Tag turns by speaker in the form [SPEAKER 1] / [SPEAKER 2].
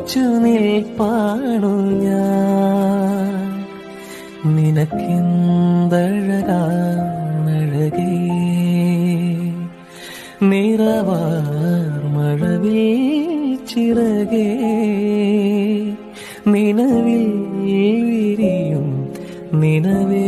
[SPEAKER 1] കൊതിച്ചു നിൽപ്പാണു ഞാൻ. നിനക്കെന്തഴകാണഴകേ നിറവാർ മഴവിൽ ചിറകേ നിലവിൽ വിരിയും നിലവേ.